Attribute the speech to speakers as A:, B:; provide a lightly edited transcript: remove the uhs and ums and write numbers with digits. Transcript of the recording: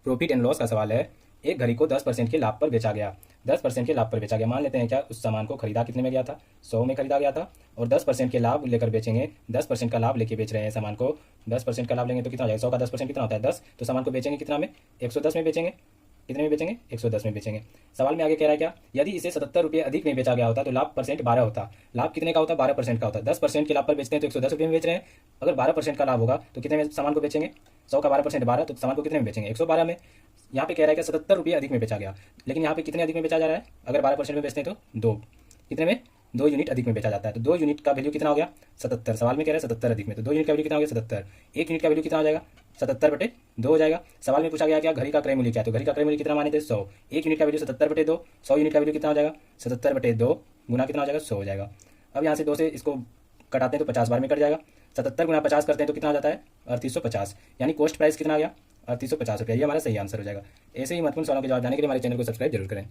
A: Profit and loss का सवाल है। एक घड़ी को 10% के लाभ पर बेचा गया। 10% के लाभ पर बेचा गया, मान लेते हैं क्या उस सामान को खरीदा कितने में गया था, 100 में खरीदा गया था, और 10% के लाभ लेकर बेचेंगे। 10% का लाभ लेके बेच रहे हैं सामान को। 10% का लाभ लेंगे तो कितना हो जाएगा, 100 का 10% कितना होता है 10। तो सामान को बेचेंगे कितना में, 110 में बेचेंगे। कितने में बेचेंगे, 110 में बेचेंगे। सवाल में आगे कह रहा है क्या, यदि इसे 77 रुपये अधिक में बेचा गया होता तो लाभ परसेंट 12 होता। लाभ कितने का होता, 12% का होता। 10% के लाभ पर बेचते हैं तो 110 रुपये में बेच रहे हैं। अगर 12% का लाभ होगा तो कितने में सामान को बेचेंगे, 100 का 12% 12, तो सामान को कितने में बेचेंगे, 112 में। यहाँ पे कह रहा है कि 77 रुपये अधिक में बेचा गया, लेकिन यहाँ पे कितने अधिक में बेचा जा रहा है, अगर 12% में बेचते हैं तो 2, कितने में, 2 यूनिट अधिक में बेचा जाता है। तो 2 यूनिट का वैल्यू कितना हो गया, 77। सवाल में कह रहा है 77 अधिक में, तो 2 यूनिट का वैल्यू कितना हो गया, 77। 1 यूनिट का वैल्यू कितना हो जाएगा, 77/2 हो जाएगा। सवाल में पूछा गया क्या, घड़ी का क्रय मूल्य क्या है, तो घड़ी का क्रय मूल्य कितना माने थे, 100। 1 यूनिट का वैल्यू 77/2, 100 यूनिट का वैल्यू कितना हो जाएगा, 77/2 गुना कितना हो जाएगा, 100 हो जाएगा। अब यहाँ से 2 से इसको कटाते हैं तो 50 बार में कट जाएगा। 77 गुना 50 करते हैं तो कितना हो जाता है, 3850। यानी कॉस्ट प्राइस कितना आ गया, 3850 रुपया। ये हमारा सही आंसर हो जाएगा। ऐसे ही महत्वपूर्ण सवालों के जवाब जाने के लिए हमारे चैनल को सब्सक्राइब जरूर करें।